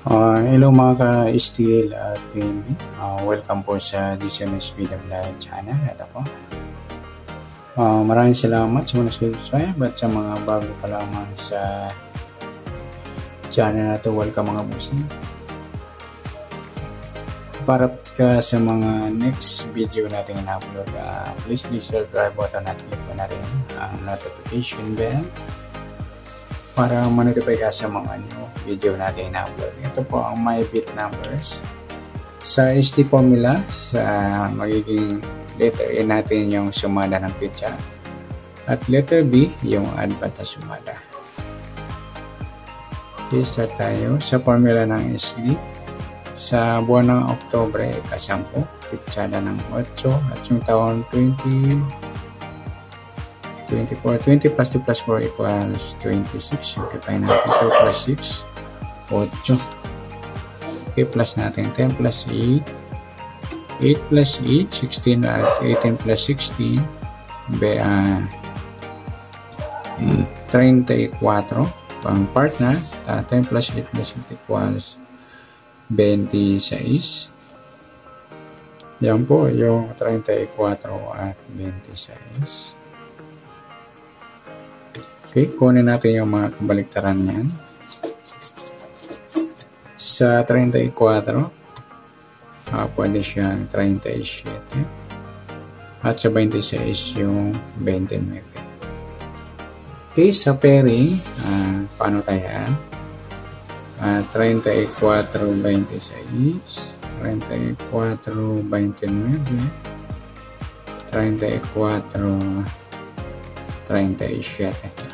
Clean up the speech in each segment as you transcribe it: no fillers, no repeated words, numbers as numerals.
Hello mga ka-STL at PNB. Welcome po sa DCMS Video Vlog channel. Ito po. Maraming salamat sa mga subscribe at sa mga bago pa lamang sa channel na ito. Welcome mga busing. Para ka sa mga next video natin in-upload, please subscribe button at click po na rin ang notification bell para ma-notify ka sa mga new video natin in-upload. Ito po ang my bit numbers. Sa SD formula, sa magiging letter A natin yung sumada ng pitsa. At letter B, yung advance na sumada. Okay, start tayo. Sa formula ng SD, sa buwan ng Oktobre, kasampu, pitsada ng 8 at yung taon 20 plus 2 plus 4 equals 26. Simplify natin 2 plus 6, 8. Okay, plus natin 10 plus 8, 8 plus 8, 16 at 18 plus 16, 34. Pang partner, 10 plus 8 plus 8 equals 26. Yan po yung 34 at 26. Okay, kunin natin yung mga kabaliktaran niyan. Sa 34, pwede siyang 37. At sa 26 yung 29. Okay, sa pairing, paano tayo? 34, 26, 34, 29, 34, 37.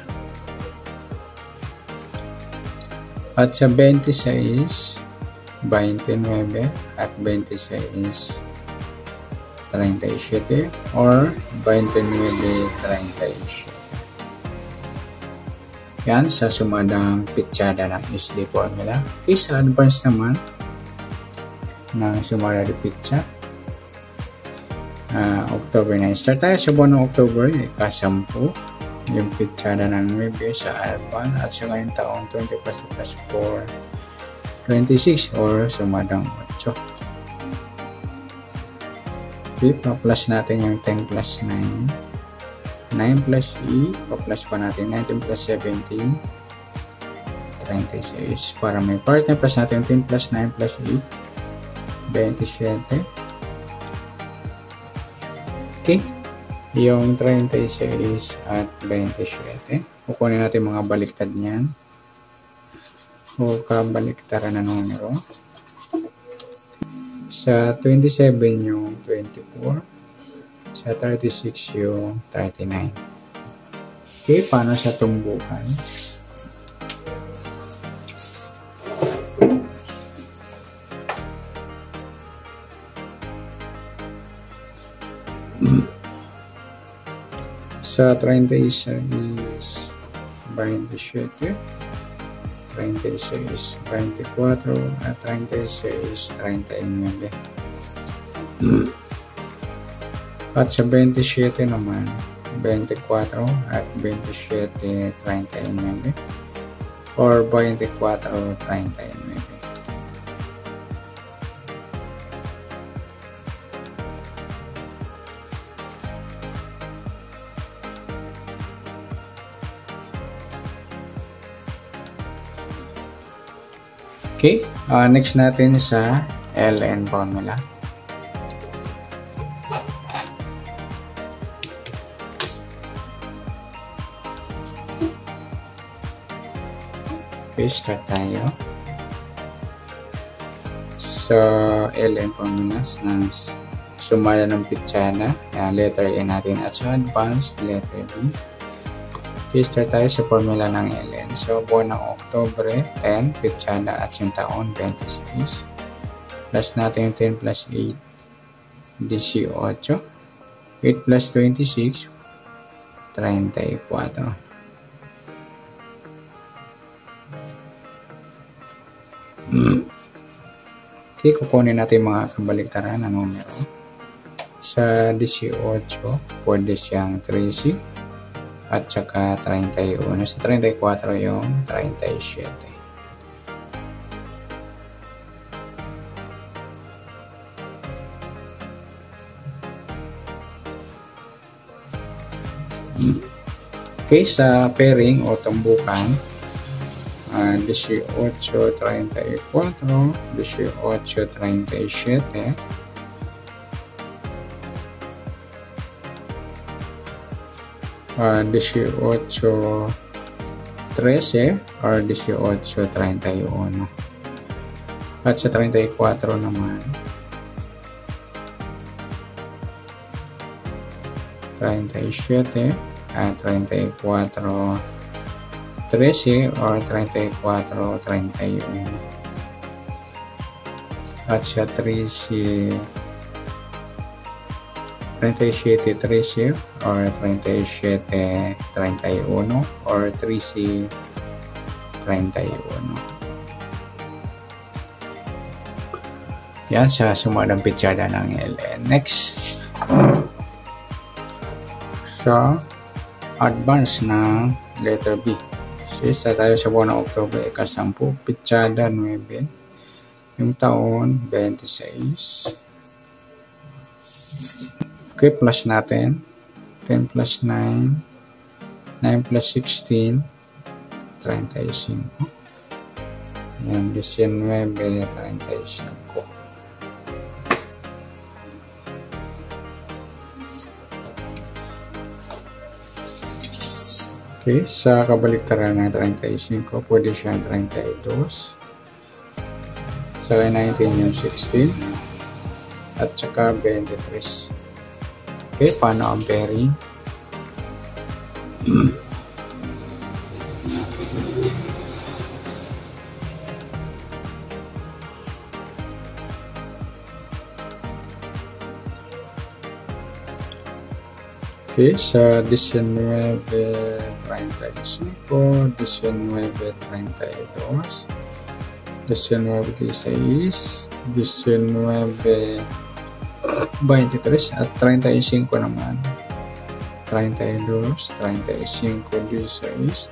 At sa 26, 29 at 26, 37 or 29, 37. Yan sa sumadang pitsada ng SD formula. Okay, sa advance naman ng sumada ng pitsa, October 9. Start tayo sa buwan ng October, ikasampu. Yung pitsada ng maybe sa advance at sa ngayong taong 20 plus 4, 26 or sumadang 8. Okay, pa-plus natin yung 10 plus 9. 9 plus E, pa-plus pa natin 19 plus 17, 36. Para may partner, plus natin 10 plus 9 plus E, 27. Okay. Yung 36 at 27. Kukunin natin mga baliktad niyan. O kabaliktaran na numero. Sa 27 yung 24. Sa 36 yung 39. Okay, paano sa tumbukan? Sa 36 is 27, 36, 24, at 36, 39. At sa 27 naman, 24 at 27, 39 or 24, 39. Okay, next natin sa LN formula. Okay, start tayo. So, LN formula ng sumada ng pitsana, letter A natin at sa advanced, letter B. Okay, start tayo sa formula ng LN. So, buwan ng Oktobre, 10, pitsada at yung taon, 26. Plus natin yung 10 plus 8, 18. 8 plus 26, 34. Okay, kukunin natin mga kabaliktaran na numero. Sa 18, pwede siyang 13. At saka 31. Sa 34 yung 37. Okay, sa pairing o tumbukan, 18:34, 18:37, 18:13 or 18:31. At sa 34 naman, 37 at 34:13 or 34:31. At sa 37:13 or 37:31 or 13:31. Yan sa sumunod pitsada ng LN. Next, sa advance na letter B. So, isa tayo sa buwan ng October, ika-10, pitsada 9, yung taon 26. Okay, plus natin. 10 plus 9, 9 plus 16, 35. Yan, 19, 35. Okay, sa kabaliktaran ng 35, pwede siyang 32. Sa 19 yung 16. At saka 23. Okay, paano ang pairing? Okay, sa 19:35, 19:32, 19:16, 19:23 at 35 naman. 32, 35, 16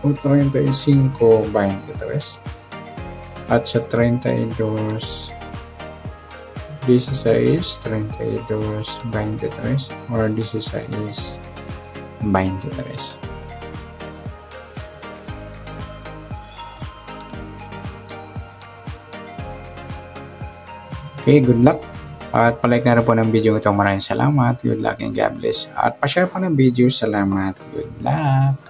o 35, 23. At sa 32, 16, 32, 23 or 16, 23. Okay, good luck. At palike na rin po ng video ito. Maraming salamat. Good luck and God bless. At pa-share po ng video. Salamat. Good luck.